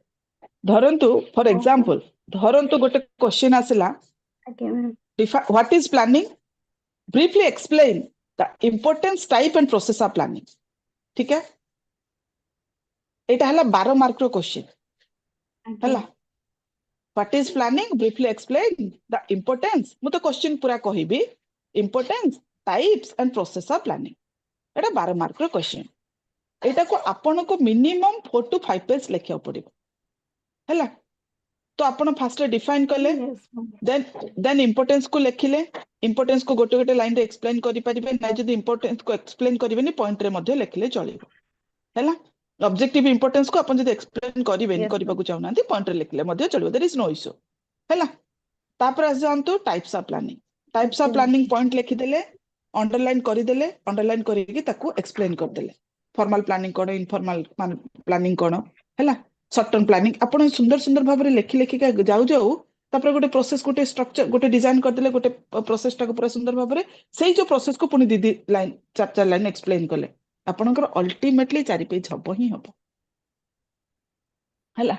Speaker 1: धरंतु फॉर
Speaker 6: ओके
Speaker 1: एग्जांपल धरंतु गोटे क्वेश्चन आसिला
Speaker 6: okay ma'am.
Speaker 1: What is planning, briefly explain the importance type and process of planning. ठीक है, एटा हला 12 मार्क रो क्वेश्चन हला. What is planning, briefly explain the importance, मु तो क्वेश्चन पूरा कहिबी importance types and process of planning. एटा 12 मार्क रो क्वेश्चन. एटा को आपण को मिनिमम 4 to 5 पेज लिखिया पड़िबो हला. तो आपण फास्ट डिफाइन करले,
Speaker 6: यस मैम.
Speaker 1: देन इंपोर्टेंस को लिखिले, इंपोर्टेंस को गोटे गोटे लाइन रे एक्सप्लेन करि परिबे ना, जदी इंपोर्टेंस को एक्सप्लेन करिवेनी पॉइंट रे मध्ये लिखिले चलिबो हला. ऑब्जेक्टिव इंपोर्टेंस को आपण जदी एक्सप्लेन करिवेनी
Speaker 6: यस
Speaker 1: करिबा
Speaker 6: मैम.
Speaker 1: को चाहनांती पॉइंट रे लिखिले मध्ये चलिबो, देयर इज नो इशू हला. तापर आस जानतो types of planning. Types of
Speaker 6: okay
Speaker 1: planning point लिखि देले, अंडरलाइन करि देले, अंडरलाइन करिकि ताको एक्सप्लेन कर देले. फॉर्मल प्लानिंग कोन, इनफॉर्मल प्लानिंग कोन हला, शॉर्ट टर्म प्लानिंग आपण सुंदर सुंदर भाव रे लिखि लिखि के जाऊ जाऊ तापर गोटे प्रोसेस गोटे स्ट्रक्चर गोटे डिजाइन कर देले, गोटे प्रोसेस टा को पूरा सुंदर भाव रे सेही जो प्रोसेस को पुनी दीदी लाइन 4 लाइन एक्सप्लेन करले आपनकर अल्टीमेटली 4 पेज हबो ही हबो हला.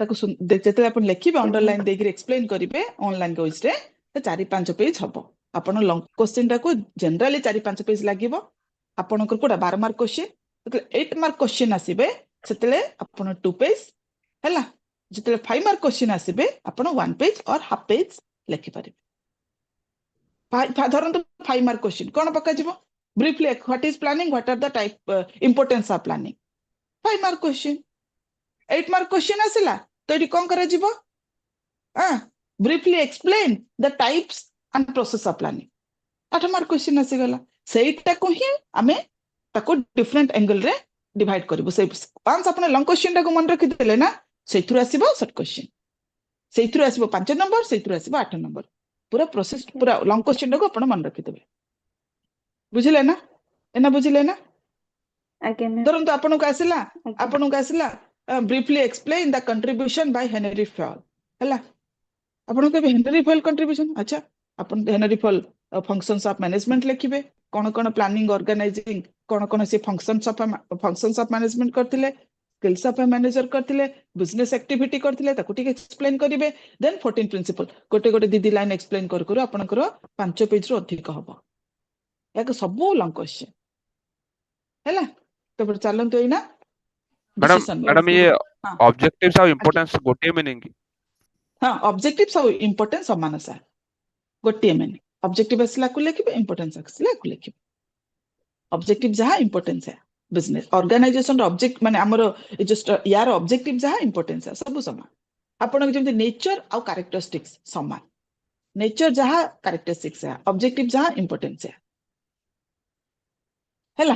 Speaker 1: ताको जेते आपण लिखिबे
Speaker 6: ओके मैम.
Speaker 1: अंडरलाइन देके एक्सप्लेन करिवे ऑनलाइन कोर्स रे तो 4-5 पेज हबो. आपण लॉन्ग क्वेश्चन टा को जनरली 4-5 पेज लागिवो. आपनकर कोडा 12 मार्क क्वेश्चन तो 8 मार्क क्वेश्चन आसीबे सेतले आपण 2 पेज हला. जितले 5 मार्क क्वेश्चन आसीबे आपण 1 पेज और हाफ पेज लिखि परिबे. धरन तो 5 मार्क क्वेश्चन कोन पका जिवो briefly what is planning, what are the type importance of planning, 5 mark question. 8 mark question आसिला तो एटी कोन करा जिवो briefly explain the types and process of planning. 8 mark question आसी गला. सेटा को ही हमें ताको डिफरेंट एंगल रे डिवाइड करबो. से पांच अपने लॉन्ग क्वेश्चन टा को मन रखि देले ना, सेथुर आसीबो शॉर्ट क्वेश्चन, सेथुर आसीबो 5 नंबर, सेथुर आसीबो 8 नंबर. पूरा प्रोसेस पूरा लॉन्ग क्वेश्चन टा को अपन मन रखि देबे. बुझिले ना, एना बुझिले ना.
Speaker 6: Okay ma'am.
Speaker 1: धरंतु आपन
Speaker 6: ओके
Speaker 1: को आसिला briefly explain the contribution by Henri Fayol हला. आपन को हेनरी फॉल कंट्रीब्यूशन अच्छा अपन Henri Fayol functions of management लिखिबे, कोन कोन प्लानिंग ऑर्गेनाइजिंग कोन कोन से फंक्शंस ऑफ मैनेजमेंट करथिले, स्किल्स ऑफ मैनेजर करथिले, बिजनेस एक्टिविटी करथिले ताको ठीक एक्सप्लेन करिवे. देन 14 प्रिंसिपल गोटे गोटे दीदी लाइन एक्सप्लेन कर करू आपनकर 5 पेज रो अधिक हबो. याक सब लॉन्ग क्वेश्चन हैला. तो चलंतु एना
Speaker 7: मैडम
Speaker 1: डिसीजन
Speaker 7: मैडम ये
Speaker 1: हाँ
Speaker 7: ऑब्जेक्टिव्स और इंपोर्टेंस गोटे मीनिंग
Speaker 1: हाँ ऑब्जेक्टिव्स और इंपोर्टेंस समान सा गोटे मैंने ऑब्जेक्टिव आसला को लिखिबे, इंपोर्टेंस आसला को लिखिबे. ऑब्जेक्टिव जहां इंपोर्टेंस है बिजनेस ऑर्गेनाइजेशन ऑब्जेक्ट माने हमरो जस्ट यार ऑब्जेक्टिव जहां इंपोर्टेंस है सब समान. आपण जेमते नेचर और कैरेक्टरिस्टिक्स समान, नेचर जहां कैरेक्टरिस्टिक्स है, ऑब्जेक्टिव जहां इंपोर्टेंस है हैला.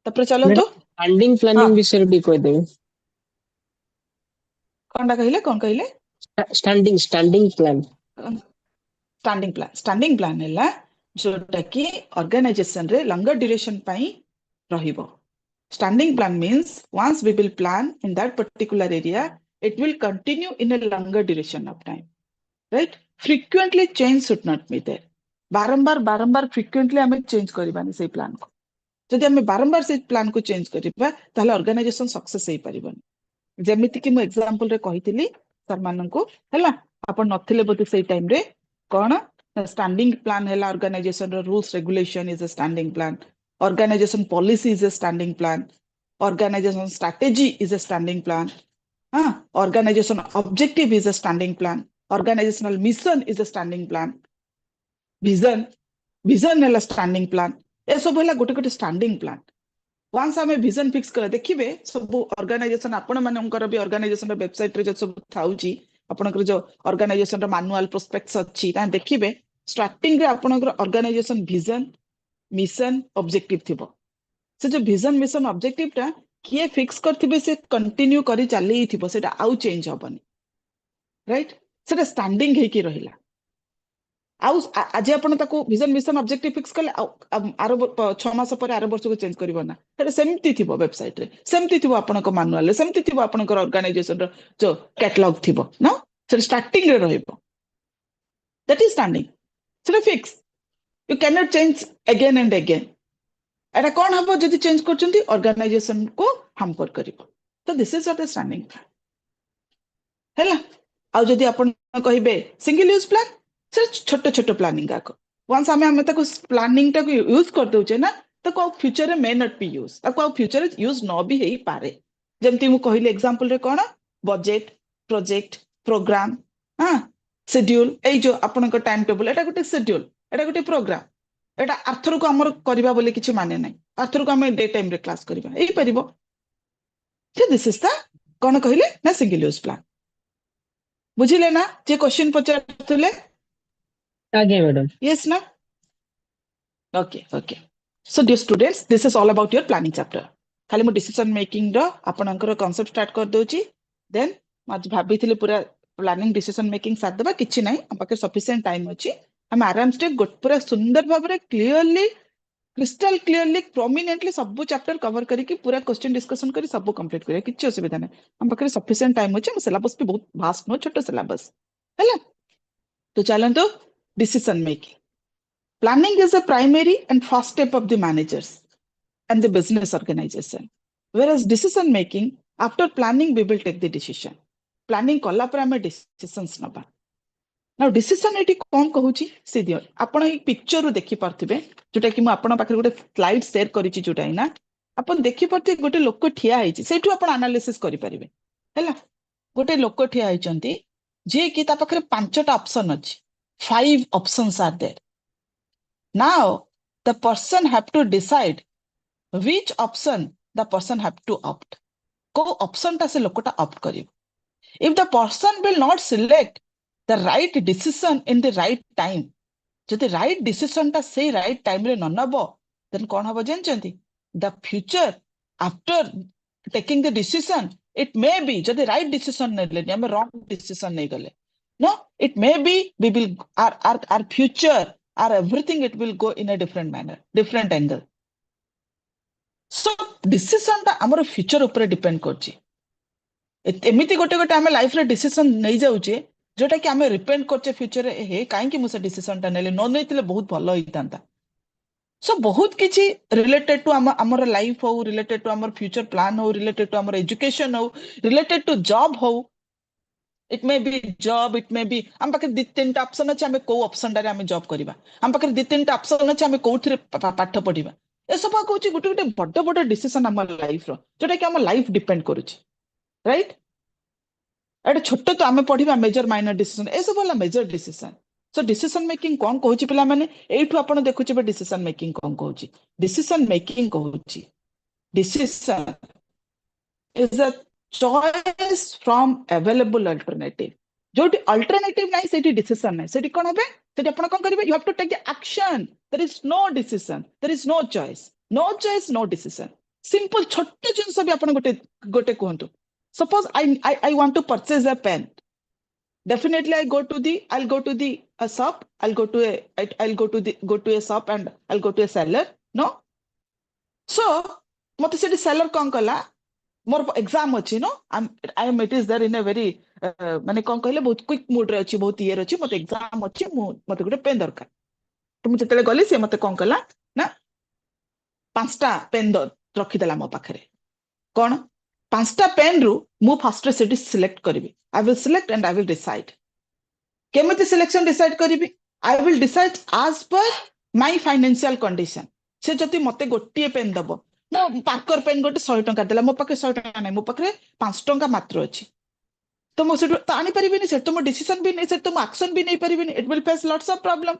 Speaker 1: तपर चलो तो
Speaker 8: स्टैंडिंग
Speaker 1: हाँ
Speaker 8: प्लानिंग विषय भी कोई दे.
Speaker 1: कोनडा कहिले
Speaker 8: स्टैंडिंग प्लान.
Speaker 1: स्टैंडिंग प्लान हैला जोटा कि ऑर्गेनाइजेशन रे लॉन्गर ड्यूरेशन पई रहिबो. Standing plan means once we will plan in that particular area it will continue in a longer duration of time, right? Frequently change should not be there. बारंबार frequently हमें change करिबानी से plan को जदि हमें बारंबार से प्लान को change करिबा ताले ऑर्गेनाइजेशन सक्सेस हेई परिबनी जेमिति कि मु एग्जांपल रे कहितली सर माननको हला आपण नथिले बोते सेई टाइम रे कोन स्टैंडिंग प्लान हला ऑर्गेनाइजेशन रो rules regulation is a standing plan organisation policy is a standing plan organisation strategy is a standing plan organization objective is a standing plan organizational mission is a standing plan vision है standing plan A सब है गोटे गोटे standing plan once आमे vision fix कर देखिबे सब organisation आपण मानकर भी ऑर्गेनाइजेशन वेबसाइट रे जो सब थाउची आपनकर जो ऑर्गेनाइजेशन रो मैनुअल प्रोस्पेक्ट्स अछि ता देखिबे स्टार्टिंग रे आपनकर ऑर्गेनाइजेशन विजन मिशन ऑब्जेक्टिव थिबो से जो विजन मिशन ऑब्जेक्टिव ता किए फिक्स करथिबे से कंटिन्यू करी चली थिबो सेटा आउ चेंज होबनी राइट सेटा स्टैंडिंग हे की रहिला आउ आज आपण ताको विजन मिशन ऑब्जेक्टिव फिक्स कले आरो 6 मास पर आरो वर्ष को चेंज करिवो ना सेटा सेमति थिबो वेबसाइट रे सेमति थिबो आपण को मैनुअल रे सेमति थिबो आपण को ऑर्गेनाइजेशन रो जो कैटलॉग थिबो ना सेटा स्टार्टिंग रे रहइबो दैट इज स्टैंडिंग सेटा fix you can not change again and again एटा कोन हबो जदि चेंज करचंती ऑर्गेनाइजेशन को हार्म करिवो तो this is what is standing हैला आ जदि आपण कहिबे सिंगल यूज प्लान से छोट छोट प्लानिंग आको वंस हमें ताको प्लानिंग टाको यूज कर दोचे ना ताको फ्यूचर रे मे नॉट बी यूज ताको फ्यूचर यूज न भी हेई पारे जेमति मु कहिले एग्जांपल रे कोन बजेट प्रोजेक्ट प्रोग्राम हां शेड्यूल ए जो आपण को टाइम टेबल एटा गोटे शेड्यूल एटा गोटे प्रोग्राम एटा आर्थर को हमर करबा बोले किछि माने नै आर्थर को हमें डे टाइम रे क्लास करबा एई परिबो जे दिस इज द कोन कहिले ना सिंगल यूज प्लान बुझिले ना जे क्वेश्चन पचारतले
Speaker 8: आगे madam
Speaker 1: yes na okay so dear students this is all about your planning chapter खाली मु डिसीजन मेकिंग रो आपनकर कांसेप्ट स्टार्ट कर दोची देन आज भाबिथिले पूरा प्लानिंग डिसीजन मेकिंग साथ देबा किछि नै हम पाके सफिशिएंट टाइम अछि हम आराम से पूरा सुंदर भाबरे क्लियरली क्रिस्टल क्लियरली प्रोमिनेंटली सब चैप्टर कवर करिकि पूरा क्वेश्चन डिस्कशन करी सब कंप्लीट करिया किछि असुविधा नै हम पाके सफिशिएंट टाइम अछि सिलेबस भी बहुत वास्ट नो छोटो सिलेबस हैला तो चलंतो decision making planning is a primary and first step of the managers and the business organization whereas decision making after planning we will take the decision planning कला पर हमें decisions नबा now decision eighty कोन कहूची से दियो आपण एक picture रो देखि परथिबे जोटा कि म आपण पाखरे गोटे स्लाइड शेयर करिछि जोटा ना आपण देखि परथि गोटे लोक ठिया आइछि सेठु आपण एनालिसिस करि परिबे हैला गोटे लोक ठिया आइचंती जे कि ता पाखरे पांचटा ऑप्शन अछि 5 options are there. Now, the person have to decide which option the person have to opt. को option ta se lokota opt karibo. If the person will not select the right decision in the right time, jodi right decision ta say right time re न नबो, then kon habo janchanti? The future after taking the decision, it may be jodi right decision ne le ame wrong decision nei gale. No, it may be we will our future, our everything it will go in a different manner, different angle. So decision ta amar future upre depend करछि एमिति गोटे गोटे आमे life रे decision नै जाउचे जोटा कि आमे रिपेंड करछे फ्यूचर रे हे काहे कि मुसे डिसीजन ता नेले न नैतिले बहुत भलो होइतांता सो बहुत किछि रिलेटेड टू हमर लाइफ हो रिलेटेड टू हमर फ्यूचर प्लान हो रिलेटेड टू हमर एजुकेशन हो रिलेटेड टू जॉब हो it may be job it may be हम पाखे दि तीनटा ऑप्शन अछि हमें को ऑप्शन रे हमें जॉब करिबा हम पाखे दि तीनटा ऑप्शन अछि हमें कोथरे पाठ पढिबा ए सब कहूची गोटे गोटे बड़ बड़ डिसीजन हमर लाइफ रो जोटा कि हमर लाइफ डिपेंड करूची राइट एटा छोट तो हमें पढिबा मेजर माइनर डिसीजन ए सब वाला major decision so decision making कोन कहूची पिला माने एठू आपण देखुची बे डिसीजन मेकिंग कोन कहूची डिसीजन मेकिंग कहूची decision is a choice from available alternative जोटी अल्टरनेटिव नाही सेठी डिसीजन नाही सेठी कोन होबे सेठी आपण कोन करिवे you have to take the action there is no decision there is no choice no decision simple छोटे जिंस भी आपण गोटे गोटे कहंतु suppose I want to purchase a pen definitely I'll go to the a shop I'll go to a shop and I'll go to a seller no so मते सेठी सेलर कोन कला मोर एग्जाम अच्छी no I am it is there in a very माने कौन कहले बहुत क्विक मूड रे अच्छी बहुत ईयर अच्छी मते एग्जाम अच्छी मते गोटे पेन दरकार तो मुझे जेतेले गली से मते कौन कला ना 5टा पेन रखीदेला मो पाखरे कौन 5टा पेन रु मु फर्स्ट सेटी सिलेक्ट करिवि I will select and I will decide केमिति सिलेक्शन डिसाइड करिवि I will decide as per my financial condition से जति मते गोटिए पेन दबो मो पार्कर पेन गोटे 100 टंका देला मो पाखे 100 टंका नै मो पाखे 5 टंका मात्र अछि तो मो सेटु तो आनी परिबिनी से तो मो डिसीजन भी नै से तो मो एक्शन भी नै परिबिनी it will face lots of problem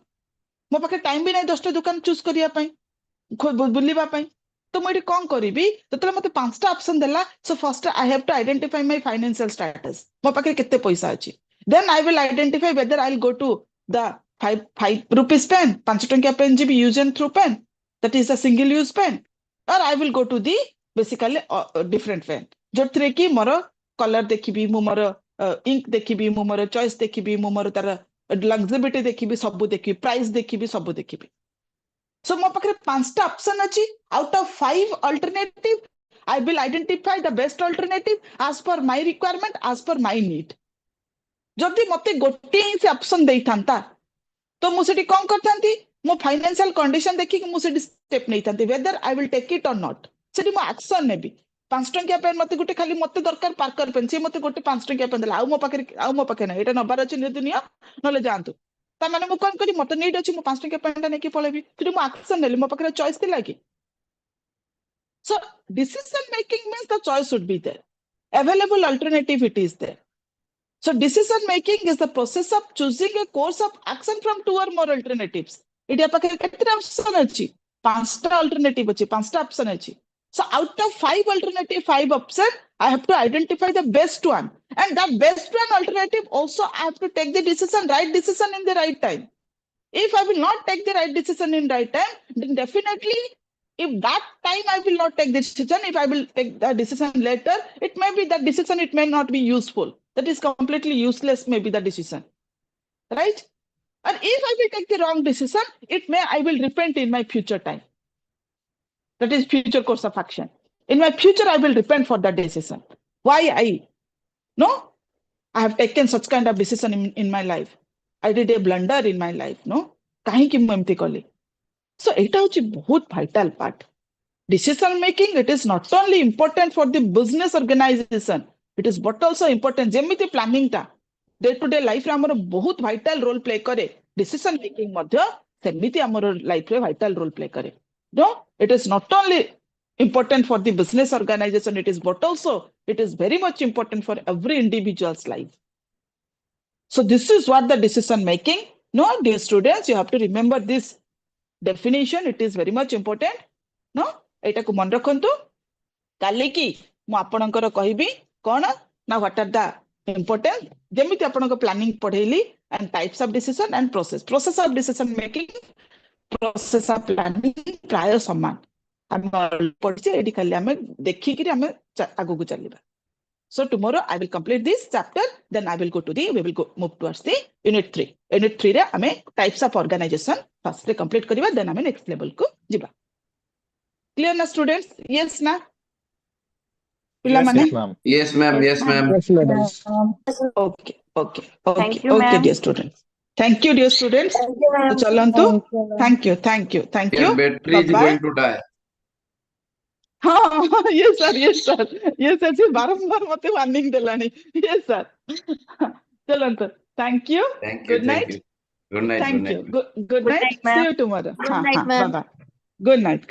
Speaker 1: मो पाखे टाइम भी नै 10टा दुकान चूज करिया पई बुलिबा पई तो मुझे कौन करी जो मत 5टा ऑप्शन देला so first I have to identify my financial status मो पाखे केते पैसा अछि then I will identify whether I will go to the 5 rupees pen 5 टंकिया पेन जी use and throw pen that is a single use pen और I will go to the basically different pen जो थ्रे की more colour देखिबी मु मोर ink देखिबी मु मोर choice देखिबी मु मोर तार लग्जिबिलिटी देखिबी सब देखिबी प्राइस देखिबी सब देखिबी so mo pakhre 5टा option अछि out of 5 alternative I will identify the best alternative as per my requirement as per my need जदि मते गोटे ही से ऑप्शन देई थांता तो मु सेठी कोन करथांती मो फाइनेंशियल कंडीशन देखि कि मु सेठी स्टेप नै थांती whether I will take it और नॉट सेठी मो एक्शन नेबी 5 टंकिया पेन मते गोटे खाली मते दरकार पार्कर पेन से मते गोटे 5 टंकिया पेन देला आउ मो पाखे ना एटा नबार अछि नि दुनिया नले जानतु ता माने मु कोन करी मते नीड अछि मु 5 टंकिया पेन नै कि पळेबी फिर मु एक्शन नेली मो पाखे चॉइस थिला कि so decision making means the choice should be there available alternative it is there so decision making is the process of choosing a course of action from two or more alternatives इडिया पाखे केते option अछि 5टा alternative अछि 5टा option अछि so out of 5 alternative 5 option I have to identify the best one and that best one alternative also I have to take the decision right decision in the right time if I will not take the right decision in right time then definitely if that time I will not take the decision if I will take the decision later it may be that decision it may not be useful that is completely useless maybe the decision right and if I will take the wrong decision it may I will repent in my future time that is future course of action in my future I will repent for that decision why I no I have taken such kind of decision in my life I did a blunder in my life no kahi ki mu emti kali so eta hochi bahut vital part decision making it is not only important for the business organization it is but also important jemiti planning ta day to day life रे हमर बहुत vital role play करे decision making madhya semiti हमर life रे vital role play करे no it is not only important for the business organization it is but also it is very much important for every individual's life so this is what the decision making no dear students you have to remember this definition it is very much important no एटा को मन रखंतु काली की मु आपणकर कहबी कोन ना what are the important जेमिति आपणक प्लानिंग पढेली and types of decision and process of decision making process of planning प्राय समान हम पढचे एडी खाली हम देखि कि हम आगु को चलिबा so tomorrow I will complete this chapter then I will go to the we will go move towards the unit 3 रे हमें types of organisation first ray complete करिबा देन हमें नेक्स्ट लेवल को जिबा clear na students yes na pila mane
Speaker 5: Yes, ma'am.
Speaker 3: Yes, ma'am. Yes, ma'am.
Speaker 8: Yes, madam.
Speaker 1: okay
Speaker 6: Thank you,
Speaker 1: okay
Speaker 6: ma'am.
Speaker 1: dear students thank you dear students
Speaker 6: Thank you, ma'am.
Speaker 1: so chalantu
Speaker 8: Thank you, ma'am.
Speaker 1: thank you
Speaker 3: Your battery is
Speaker 1: bye
Speaker 3: going to die.
Speaker 1: ha yes sir जी बारंबार मते warning देलानी yes sir chalantu thank you
Speaker 3: Thank you.
Speaker 1: good
Speaker 3: Thank
Speaker 1: night
Speaker 3: you. Good night. Good
Speaker 1: thank you
Speaker 3: night.
Speaker 1: good night
Speaker 6: night, ma'am.
Speaker 1: see you tomorrow
Speaker 6: Good night, ma'am.
Speaker 1: bye bye good night